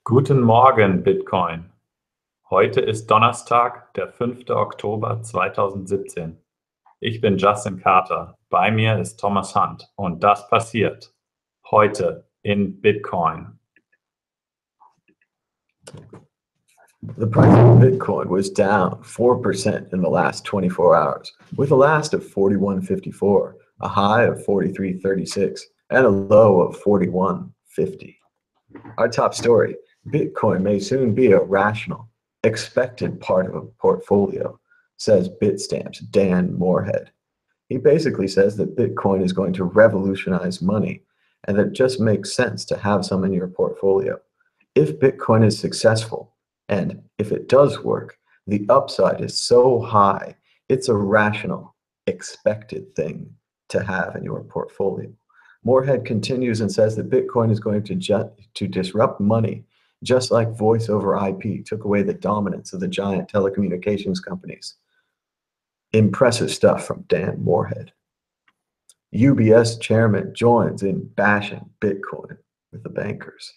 Guten Morgen, Bitcoin. Heute ist Donnerstag, der 5. Oktober 2017. Ich bin Justin Carter. Bei mir ist Thomas Hunt. Und das passiert heute in Bitcoin. The price of Bitcoin was down 4% in the last 24 hours, with a last of 41.54, a high of 43.36, and a low of 41.50. Our top story: Bitcoin may soon be a rational, expected part of a portfolio, says Bitstamp's Dan Morehead. He basically says that Bitcoin is going to revolutionize money, and that it just makes sense to have some in your portfolio. If Bitcoin is successful, and if it does work, the upside is so high, it's a rational, expected thing to have in your portfolio. Morehead continues and says that Bitcoin is going to disrupt money, just like voice over IP took away the dominance of the giant telecommunications companies. Impressive stuff from Dan Morehead. UBS chairman joins in bashing Bitcoin with the bankers.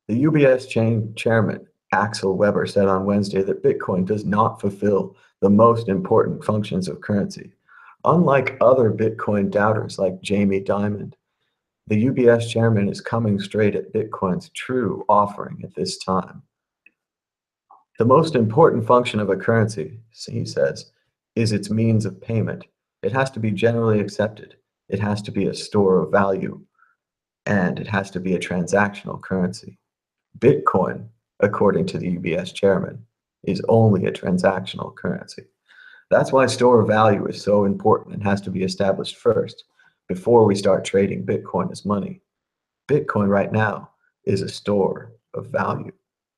The UBS chairman, Axel Weber, said on Wednesday that Bitcoin does not fulfill the most important functions of currency. Unlike other Bitcoin doubters like Jamie Dimon, the UBS chairman is coming straight at Bitcoin's true offering at this time. The most important function of a currency, he says, is its means of payment. It has to be generally accepted. It has to be a store of value, and it has to be a transactional currency. Bitcoin, according to the UBS chairman, is only a transactional currency. That's why store of value is so important and has to be established first before we start trading Bitcoin as money. Bitcoin right now is a store of value,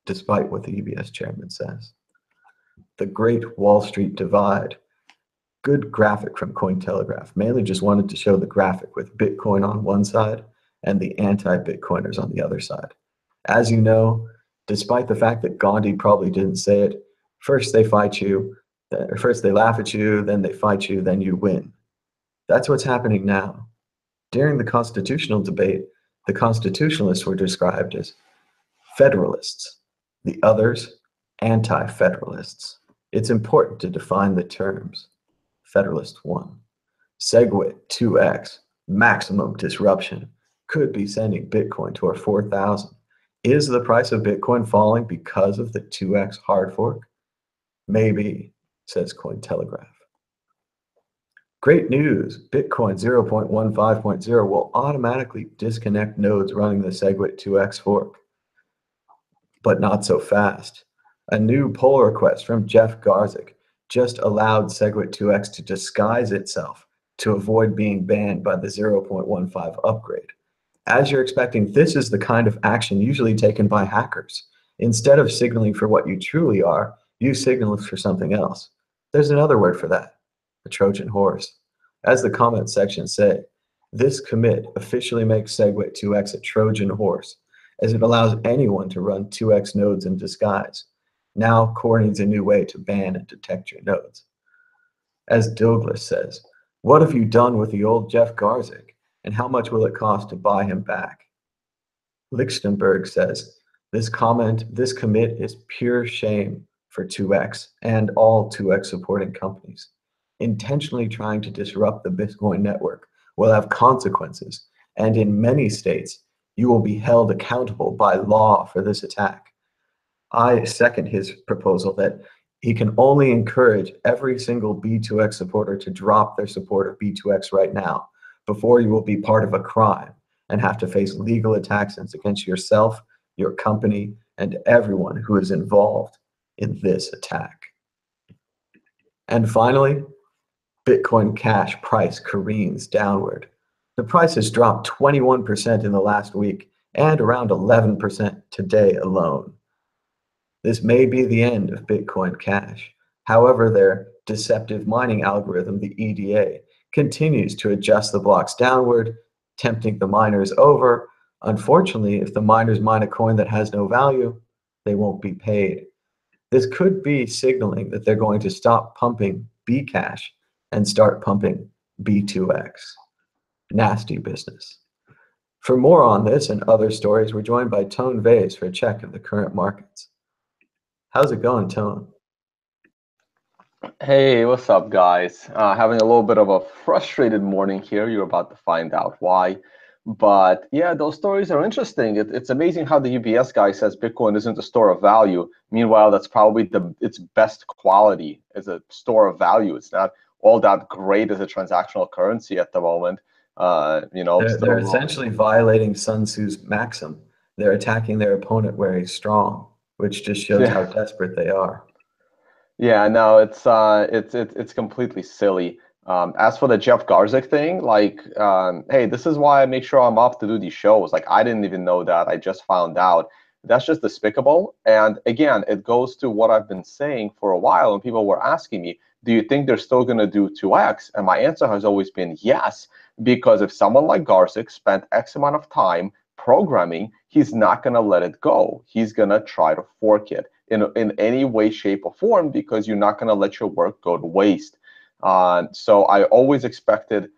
despite what the UBS chairman says. The Great Wall Street Divide. Good graphic from Cointelegraph. Mainly just wanted to show the graphic with Bitcoin on one side and the anti-Bitcoiners on the other side. As you know, despite the fact that Gandhi probably didn't say it, first they fight you, first they laugh at you, then they fight you, then you win. That's what's happening now. During the constitutional debate, the constitutionalists were described as federalists, the others anti-federalists. It's important to define the terms. Federalist 1. SegWit 2x, maximum disruption, could be sending Bitcoin toward 4,000. Is the price of Bitcoin falling because of the 2x hard fork? Maybe, says Cointelegraph. Great news, Bitcoin 0.15.0 will automatically disconnect nodes running the SegWit 2x fork. But not so fast. A new pull request from Jeff Garzik just allowed SegWit 2x to disguise itself to avoid being banned by the 0.15 upgrade. As you're expecting, this is the kind of action usually taken by hackers. Instead of signaling for what you truly are, you signal for something else. There's another word for that, a Trojan horse. As the comment section say, this commit officially makes SegWit 2x a Trojan horse, as it allows anyone to run 2x nodes in disguise. Now Core needs a new way to ban and detect your nodes. As Douglas says, what have you done with the old Jeff Garzik, and how much will it cost to buy him back? Lichtenberg says, this commit is pure shame for 2x and all 2x supporting companies. Intentionally trying to disrupt the Bitcoin network will have consequences, and in many states, you will be held accountable by law for this attack. I second his proposal that he can only encourage every single B2X supporter to drop their support of B2X right now, before you will be part of a crime and have to face legal attacks against yourself, your company, and everyone who is involved in this attack. And finally, Bitcoin Cash price careens downward. The price has dropped 21% in the last week and around 11% today alone. This may be the end of Bitcoin Cash. However, their deceptive mining algorithm, the EDA, continues to adjust the blocks downward, tempting the miners over. Unfortunately, if the miners mine a coin that has no value, they won't be paid. This could be signaling that they're going to stop pumping Bcash and start pumping B2X. Nasty business. For more on this and other stories, we're joined by Tone Vase for a check of the current markets. How's it going, Tone? Hey, what's up, guys? Having a little bit of a frustrated morning here. You're about to find out why. But yeah, those stories are interesting. It's amazing how the UBS guy says Bitcoin isn't a store of value. Meanwhile, that's probably its best quality as a store of value. It's not all that great as a transactional currency at the moment. They're essentially violating Sun Tzu's maxim. They're attacking their opponent where he's strong, which just shows how desperate they are. Yeah, no, it's completely silly. As for the Jeff Garzik thing, hey, this is why I make sure I'm up to do these shows. Like, I didn't even know that. I just found out. That's just despicable. And again, it goes to what I've been saying for a while, and people were asking me, do you think they're still going to do 2x? And my answer has always been yes, because if someone like Garzik spent X amount of time programming, he's not going to let it go. He's going to try to fork it in any way, shape, or form, because you're not going to let your work go to waste. So I always expected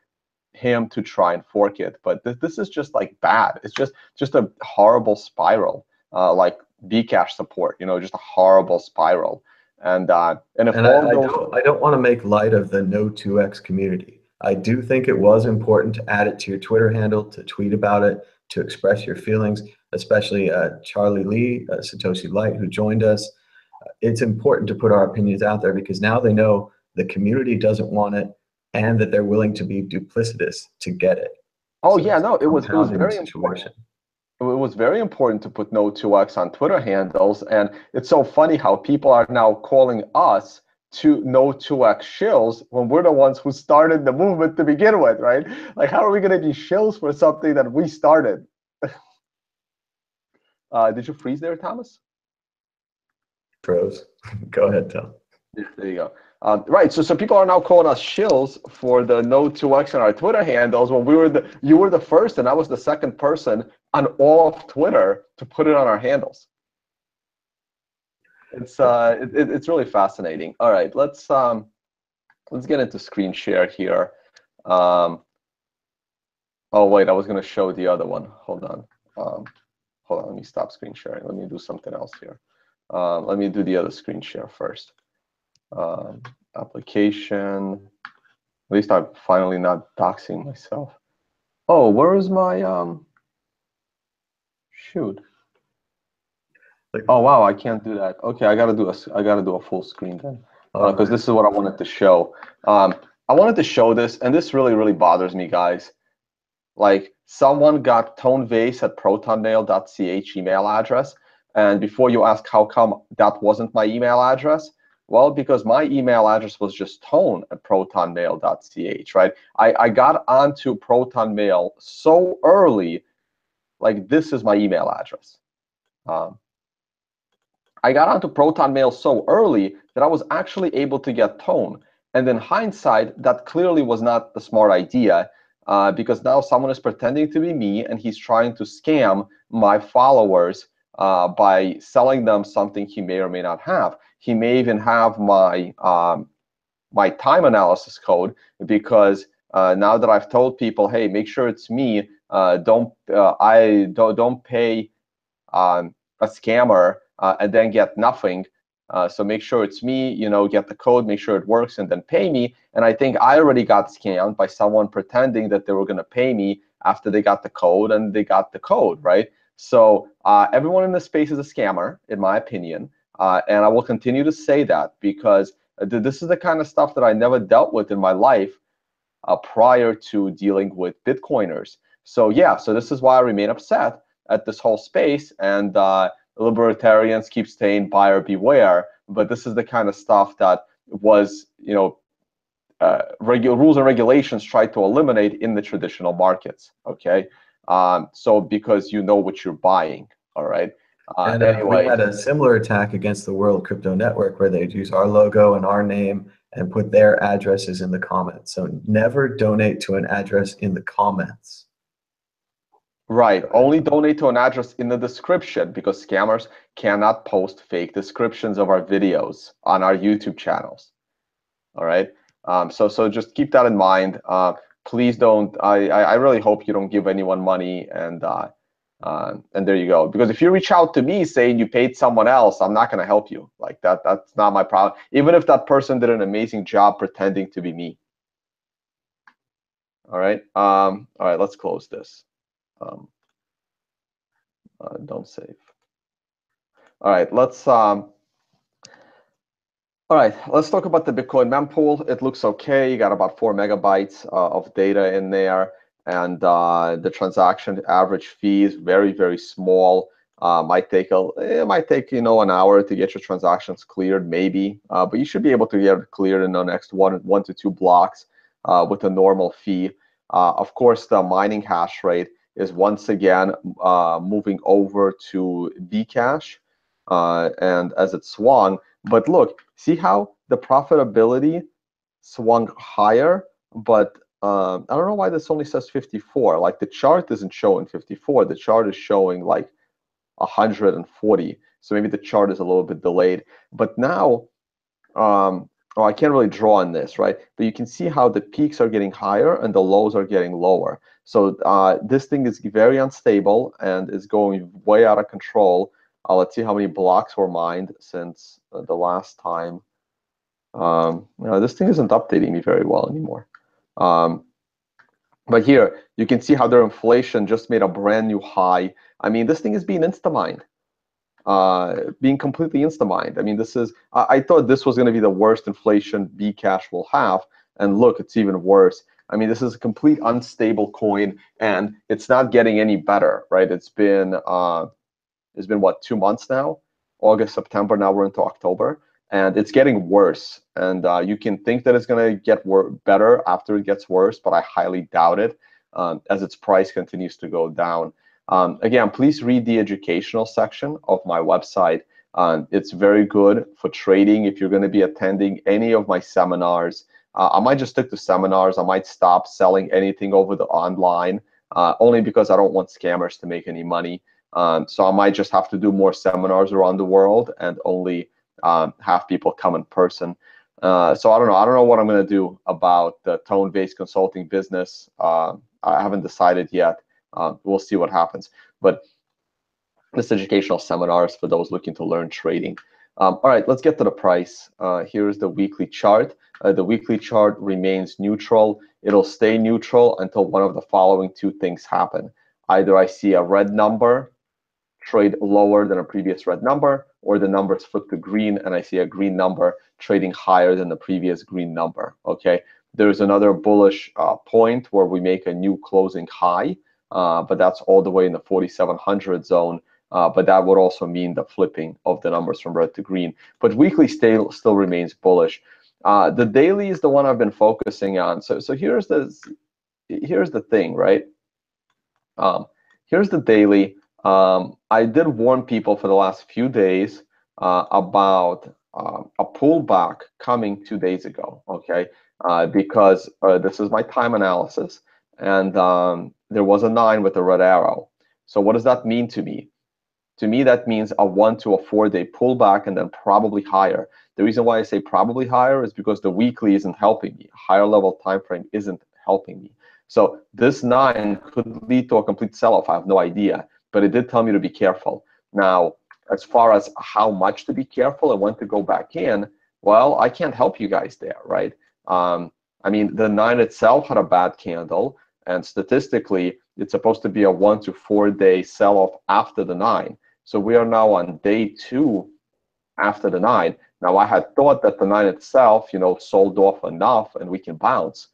him to try and fork it, but this is just like bad. It's just a horrible spiral, like Bcash support. Just a horrible spiral. And I don't want to make light of the no 2x community. I do think it was important to add it to your Twitter handle, to tweet about it, to express your feelings, especially Charlie Lee, Satoshi Light, who joined us. It's important to put our opinions out there, because now they know the community doesn't want it, and that they're willing to be duplicitous to get it. Oh, so yeah, no, it was very important. It was very important to put no 2x on Twitter handles, and it's so funny how people are now calling us to no 2x shills when we're the ones who started the movement to begin with, right? Like, how are we going to be shills for something that we started? Did you freeze there, Thomas? Froze. Go ahead, Tom. Yeah, there you go. Right, so people are now calling us shills for the no 2x on our Twitter handles when you were the first and I was the second person on all of Twitter to put it on our handles. It's really fascinating. All right, let's get into screen share here. Oh wait, I was going to show the other one. Hold on, let me stop screen sharing. Let me do something else here. Let me do the other screen share first. Application. At least I'm finally not doxing myself. Oh, where is my shoot? Oh wow, I can't do that. Okay, I gotta do a full screen then, because this is what I wanted to show. I wanted to show this, and this really bothers me, guys. Like, someone got tonevase@protonmail.ch email address, and before you ask how come that wasn't my email address, well, because my email address was just tone@protonmail.ch, right? I got onto Proton Mail so early, like, this is my email address. I got onto Proton Mail so early that I was actually able to get Tone. And in hindsight, that clearly was not the smart idea, because now someone is pretending to be me, and he's trying to scam my followers by selling them something he may or may not have. He may even have my my time analysis code, because now that I've told people, hey, make sure it's me, don't pay a scammer and then get nothing. So make sure it's me, get the code, make sure it works, and then pay me. And I think I already got scammed by someone pretending that they were going to pay me after they got the code, and they got the code, right? So everyone in this space is a scammer, in my opinion. And I will continue to say that, because this is the kind of stuff that I never dealt with in my life prior to dealing with Bitcoiners. So yeah, so this is why I remain upset at this whole space, and libertarians keep saying buyer beware. But this is the kind of stuff that was, rules and regulations tried to eliminate in the traditional markets. Okay, so because you know what you're buying. All right. Anyway, we had a similar attack against the World Crypto Network, where they'd use our logo and our name and put their addresses in the comments. So never donate to an address in the comments. Right. Only donate to an address in the description, because scammers cannot post fake descriptions of our videos on our YouTube channels. All right. So just keep that in mind. please don't. I really hope you don't give anyone money, and there you go. Because if you reach out to me saying you paid someone else, I'm not going to help you. Like that's not my problem. Even if that person did an amazing job pretending to be me. All right. All right. Let's close this. Don't save. All right. Let's. All right, let's talk about the Bitcoin mempool. It looks okay. You got about 4 megabytes of data in there, and the transaction average fee is very, very small. It might take an hour to get your transactions cleared, maybe, but you should be able to get it cleared in the next one to two blocks with a normal fee. Of course, the mining hash rate is once again moving over to Bcash, and as it swung. But look, see how the profitability swung higher, but I don't know why this only says 54. Like the chart isn't showing 54. The chart is showing like 140. So maybe the chart is a little bit delayed. But now, I can't really draw on this, right? But you can see how the peaks are getting higher and the lows are getting lower. So this thing is very unstable and is going way out of control. Let's see how many blocks were mined since the last time. This thing isn't updating me very well anymore. But here, you can see how their inflation just made a brand new high. I mean, this thing is being insta-mined, being completely insta-mined. I mean, I thought this was going to be the worst inflation Bcash will have. And look, it's even worse. I mean, this is a complete unstable coin, and it's not getting any better, right? It's been what, 2 months now? August, September, now we're into October, and it's getting worse. And you can think that it's going to get better after it gets worse, but I highly doubt it, as its price continues to go down. Again, please read the educational section of my website. It's very good for trading. If you're going to be attending any of my seminars, I might just stick to seminars. I might stop selling anything over the online, only because I don't want scammers to make any money. So I might just have to do more seminars around the world and only have people come in person. So I don't know. I don't know what I'm going to do about the tone-based consulting business. I haven't decided yet. We'll see what happens. But this educational seminar is for those looking to learn trading. All right, let's get to the price. Here's the weekly chart. The weekly chart remains neutral. It'll stay neutral until one of the following two things happen. Either I see a red number trade lower than a previous red number, or the numbers flip to green and I see a green number trading higher than the previous green number. Okay, there's another bullish point where we make a new closing high, but that's all the way in the 4,700 zone. But that would also mean the flipping of the numbers from red to green. But weekly still remains bullish. The daily is the one I've been focusing on. So here's the thing, right? Here's the daily. I did warn people for the last few days about a pullback coming 2 days ago, okay? Because this is my time analysis, and there was a 9 with a red arrow. So what does that mean to me? To me, that means a 1 to a 4 day pullback and then probably higher. The reason why I say probably higher is because the weekly isn't helping me. A higher level time frame isn't helping me. So this 9 could lead to a complete sell-off. I have no idea. But it did tell me to be careful. Now, as far as how much to be careful and when to go back in, well, I can't help you guys there, right? I mean, the 9 itself had a bad candle, and statistically, it's supposed to be a 1 to 4 day sell-off after the 9. So we are now on day 2 after the 9. Now, I had thought that the 9 itself, sold off enough and we can bounce.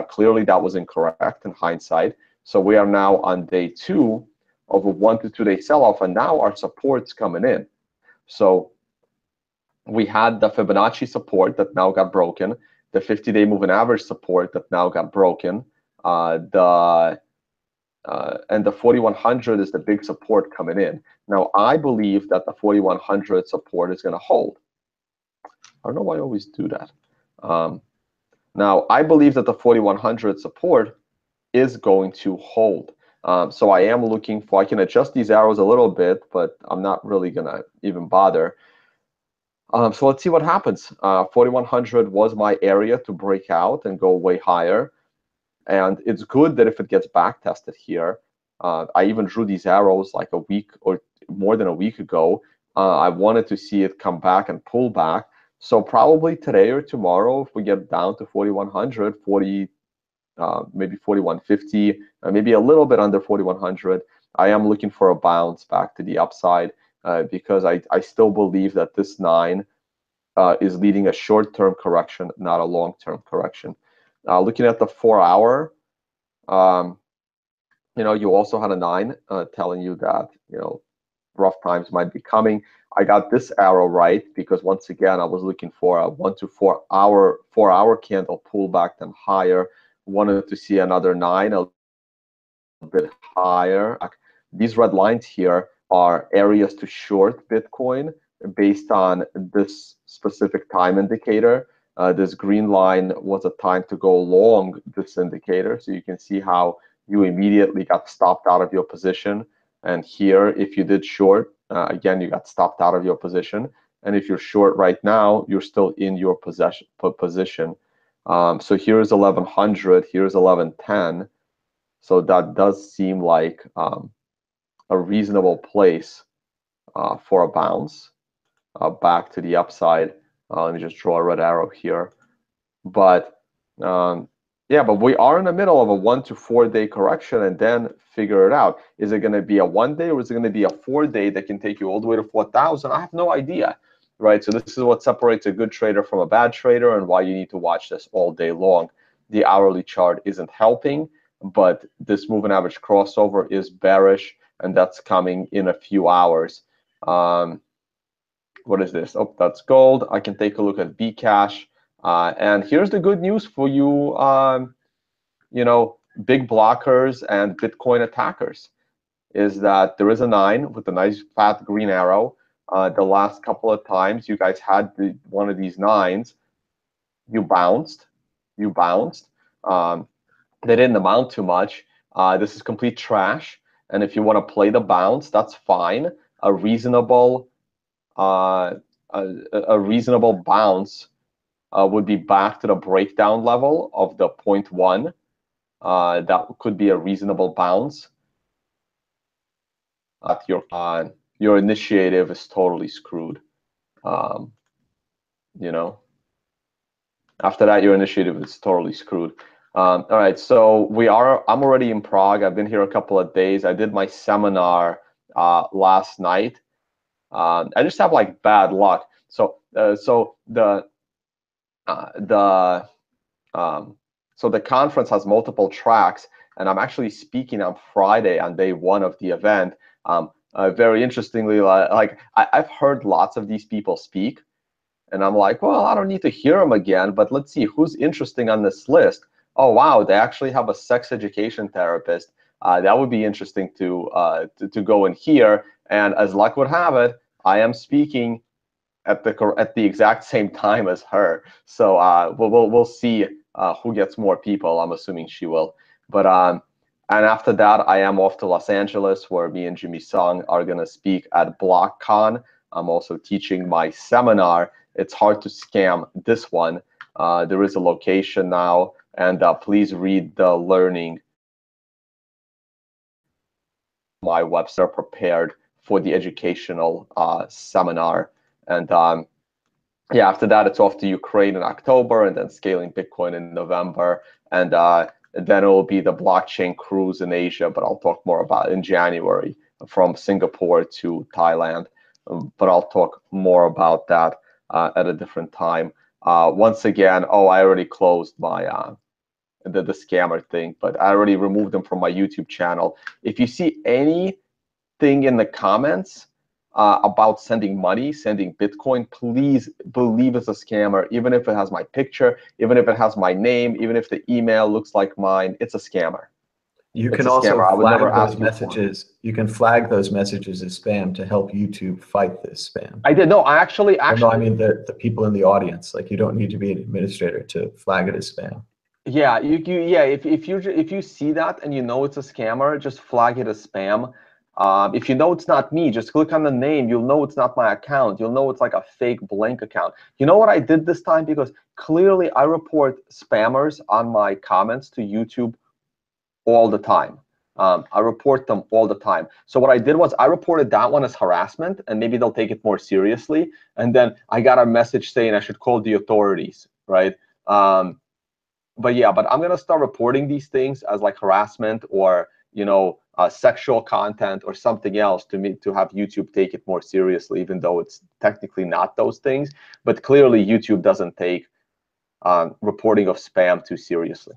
Clearly, that was incorrect in hindsight. So we are now on day 2 of a 1 to 2 day sell-off, and now our support's coming in. So we had the Fibonacci support that now got broken, the 50-day moving average support that now got broken, and the 4100 is the big support coming in. Now, I believe that the 4100 support is going to hold. I don't know why I always do that. Now, I believe that the 4100 support is going to hold. So I am looking for, I can adjust these arrows a little bit, but I'm not really going to even bother. So let's see what happens. 4100 was my area to break out and go way higher. And it's good that if it gets back tested here, I even drew these arrows like a week or more than a week ago. I wanted to see it come back and pull back. So probably today or tomorrow, if we get down to 4,100, maybe 4,150, maybe a little bit under 4,100, I am looking for a bounce back to the upside because I still believe that this 9 is leading a short-term correction, not a long-term correction. Looking at the 4-hour, you also had a 9 telling you that rough times might be coming. I got this arrow right because once again I was looking for a 1 to 4 hour candle pullback then higher. Wanted to see another 9 a bit higher. These red lines here are areas to short Bitcoin based on this specific time indicator. This green line was a time to go long this indicator. So you can see how you immediately got stopped out of your position. And here, if you did short, again, you got stopped out of your position. And if you're short right now, you're still in your position. So here's 1100, here's 1110. So that does seem like a reasonable place for a bounce back to the upside. Let me just draw a red arrow here. But yeah, but we are in the middle of a 1 to 4 day correction, and then figure it out. Is it going to be a 1 day or is it going to be a 4 day that can take you all the way to 4,000? I have no idea, right? So this is what separates a good trader from a bad trader and why you need to watch this all day long. The hourly chart isn't helping, but this moving average crossover is bearish, and that's coming in a few hours. What is this? Oh, that's gold. I can take a look at Bcash. And here's the good news for you, big blockers and Bitcoin attackers, is that there is a 9 with a nice fat green arrow. The last couple of times you guys had one of these 9s, you bounced. They didn't amount to much. This is complete trash. And if you want to play the bounce, that's fine. A reasonable bounce would be back to the breakdown level of the 0.1. That could be a reasonable bounce. Your initiative is totally screwed. After that, your initiative is totally screwed. All right, so I'm already in Prague. I've been here a couple of days. I did my seminar last night. I just have like bad luck. So the conference has multiple tracks, and I'm actually speaking on Friday on day 1 of the event. Very interestingly, I've heard lots of these people speak, and I'm like, well, I don't need to hear them again, but let's see who's interesting on this list. Oh wow, they actually have a sex education therapist. That would be interesting to go and hear. And as luck would have it, I am speaking at the exact same time as her. So we'll see who gets more people. I'm assuming she will. But and after that, I am off to Los Angeles, where me and Jimmy Song are gonna speak at BlockCon. I'm also teaching my seminar. It's hard to scam this one. There is a location now, and please read the learning. My website prepared for the educational seminar. And yeah, after that, it's off to Ukraine in October, and then scaling Bitcoin in November. And then it will be the blockchain cruise in Asia, but I'll talk more about it in January, from Singapore to Thailand. But I'll talk more about that at a different time. Once again, I already closed my the scammer thing, but I already removed them from my YouTube channel. If you see anything in the comments about sending money, sending Bitcoin, please believe it's a scammer. Even if it has my picture, even if it has my name, even if the email looks like mine, it's a scammer. You can also flag those messages. You can flag those messages as spam to help YouTube fight this spam. I did. No, I actually. No, I mean the people in the audience. Like, you don't need to be an administrator to flag it as spam. Yeah, if you see that and you know it's a scammer, just flag it as spam. If you know it's not me, just click on the name. You'll know it's not my account. You'll know it's like a fake blank account. You know what I did this time? Because clearly I report spammers on my comments to YouTube all the time. I report them all the time. So what I did was I reported that one as harassment, and maybe they'll take it more seriously. And then I got a message saying I should call the authorities, right? But yeah, I'm gonna start reporting these things as like harassment or sexual content or something else to have YouTube take it more seriously, even though it's technically not those things. But clearly YouTube doesn't take reporting of spam too seriously.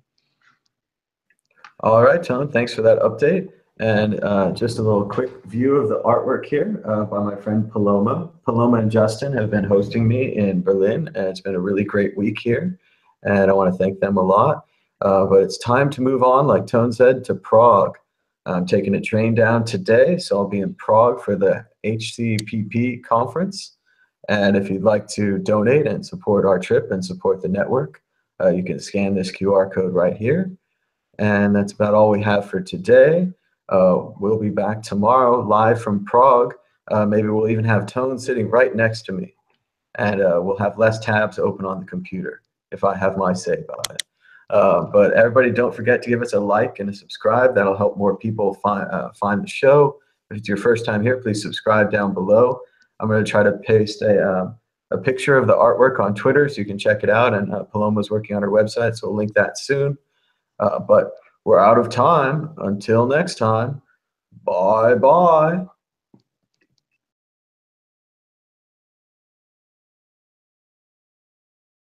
All right, Tom, thanks for that update. And just a little quick view of the artwork here by my friend Paloma. Paloma and Justin have been hosting me in Berlin, and it's been a really great week here. And I want to thank them a lot. But it's time to move on, like Tone said, to Prague. I'm taking a train down today, so I'll be in Prague for the HCPP conference. And if you'd like to donate and support our trip and support the network, you can scan this QR code right here. And that's about all we have for today. We'll be back tomorrow live from Prague. Maybe we'll even have Tone sitting right next to me. And we'll have less tabs open on the computer, if I have my say about it. But everybody, don't forget to give us a like and a subscribe. That'll help more people find the show. If it's your first time here, please subscribe down below. I'm going to try to paste a picture of the artwork on Twitter so you can check it out. And Paloma's working on her website, so we'll link that soon. But we're out of time. Until next time, bye-bye.